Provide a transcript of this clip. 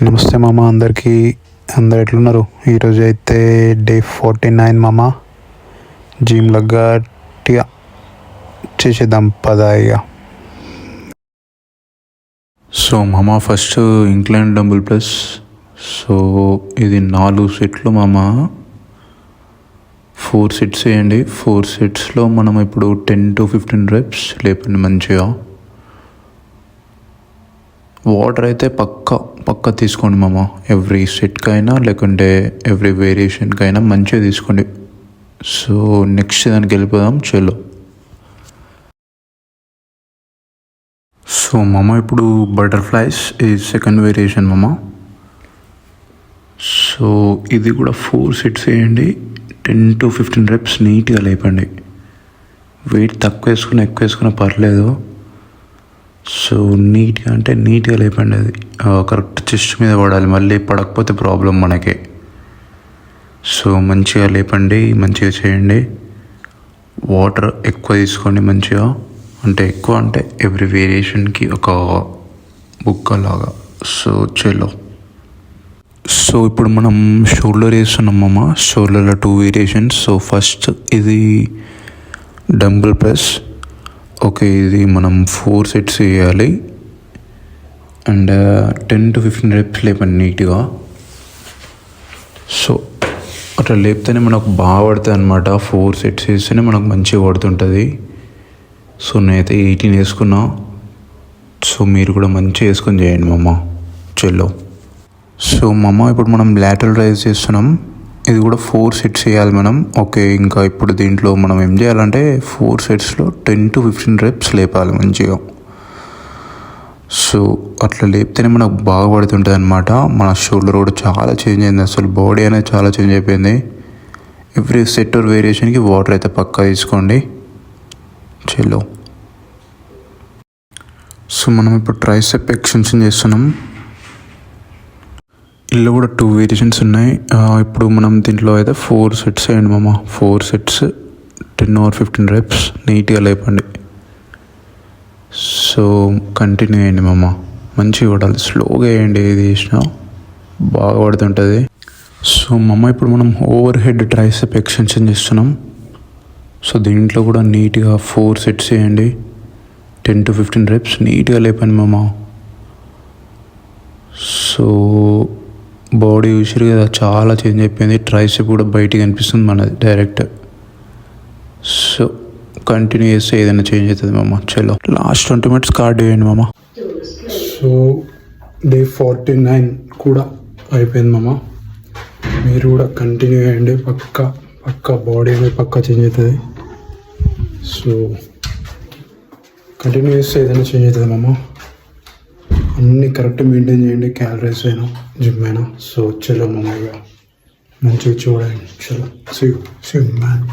నమస్తే మామ, అందరు ఎట్లున్నారు? ఈరోజు అయితే డే 49 మామ. జిమ్లో గట్టిగా చేసేద్దాం పద ఇక. సో మామ, first incline dumbbell press. So ఇది 4 సెట్లు మామ. 4 సెట్స్ వేయండి. 4 సెట్స్లో మనం ఇప్పుడు 10 to 15 reps లేపండి మంచిగా. వాటర్ అయితే పక్క తీసుకోండి మామ. ఎవ్రీ సెట్కైనా లేకుంటే ఎవ్రీ వేరియేషన్కైనా మంచిగా తీసుకోండి. సో నెక్స్ట్ దానికి వెళ్ళిపోదాం చలో. సో మామ, ఇప్పుడు బటర్ఫ్లైస్ ఈ సెకండ్ వేరియేషన్ మామ. సో ఇది కూడా 4 సెట్స్ వేయండి. 10 to 15 reps నీట్గా లేపండి. వెయిట్ తక్కువ వేసుకున్నా ఎక్కువ వేసుకున్నా పర్లేదు. సో నీట్గా లేపండి. అది కరెక్ట్ చెస్ట్ మీద పడాలి, మళ్ళీ పడకపోతే ప్రాబ్లం మనకే. సో మంచిగా లేపండి, మంచిగా చేయండి. వాటర్ ఎక్కువ తీసుకోండి మంచిగా, ఎక్కువ ఎవ్రీ వేరియేషన్కి ఒక బుక్కలాగా. సో చలో. సో ఇప్పుడు మనం షోల్డర్ వేస్తున్నాం అమ్మ. షోల్డర్లో 2 వేరియేషన్స్. సో ఫస్ట్ ఇది డంబుల్ ప్రెస్. ఓకే, ఇది మనం 4 సెట్స్ వేయాలి అండ్ 10 to 15 reps లేపండి నీట్గా. సో అట్లా లేపితేనే మనకు బాగా పడుతుంది అనమాట. 4 సెట్స్ వేస్తేనే మనకు మంచిగా పడుతుంటుంది. సో నేనైతే 18 వేసుకున్నా. సో మీరు కూడా మంచిగా వేసుకొని చేయండి మామ. చలో. సో మామ, ఇప్పుడు మనం లాటరల్ రైజ్ చేస్తున్నాం. ఇది కూడా 4 సెట్స్ వేయాలి మనం. ఓకే, ఇంకా ఇప్పుడు దీంట్లో మనం ఏం చేయాలంటే 4 సెట్స్లో 10 to 15 reps లేపాలి మంచిగా. సో అట్లా లేపితేనే మనకు బాగా పడుతుంటుంది అనమాట. మన షోల్డర్ కూడా చాలా చేంజ్ అయింది, అసలు బాడీ అనేది చాలా చేంజ్ అయిపోయింది. ఎవ్రీ సెట్ ఆర్ వేరియేషన్కి వాటర్ అయితే పక్కా తీసుకోండి. చలో. సో మనం ఇప్పుడు ట్రైసెప్ ఎక్స్టెన్షన్ చేస్తున్నాం. ఇందులో కూడా 2 వేరియేషన్స్ ఉన్నాయి. ఇప్పుడు మనం దీంట్లో అయితే 4 సెట్స్ వేయండి మామ. 4 సెట్స్ 10 or 15 reps నీట్గా లేపండి. సో కంటిన్యూ చేయండి మామ, మంచిగా పడాలి. స్లోగా వేయండి, ఏది చేసినా బాగా పడుతుంటుంది. సో మామ, ఇప్పుడు మనం ఓవర్ హెడ్ ట్రైసెప్ ఎక్స్టెన్షన్ చేస్తున్నాం. సో దీంట్లో కూడా నీట్గా 4 సెట్స్ వేయండి. 10 to 15 reps నీట్గా లేపండి మామ. సో బాడీ చూసారు కదా, చాలా చేంజ్ అయిపోయింది. ట్రైసెప్ కూడా బయటికి కనిపిస్తుంది మనది డైరెక్ట్. సో కంటిన్యూ చేస్తే ఏదైనా చేంజ్ అవుతుంది మామ. చలో, లాస్ట్ 20 minutes కార్డ్ చేయండి మామ. సో డే 49 కూడా అయిపోయింది మామ. మీరు కూడా కంటిన్యూ చేయండి. పక్క బాడీ అనేది పక్కా చేంజ్ అవుతుంది. సో కంటిన్యూ చేస్తే ఏదైనా చేంజ్ అవుతుంది మామ. అన్నీ కరెక్ట్ మెయింటైన్ చేయండి, క్యాలరీస్ అయినా జిమ్ అయినా. సో చలో మామ, మంచిగా చూడండి. చలో, సీ యూ మ్యాన్.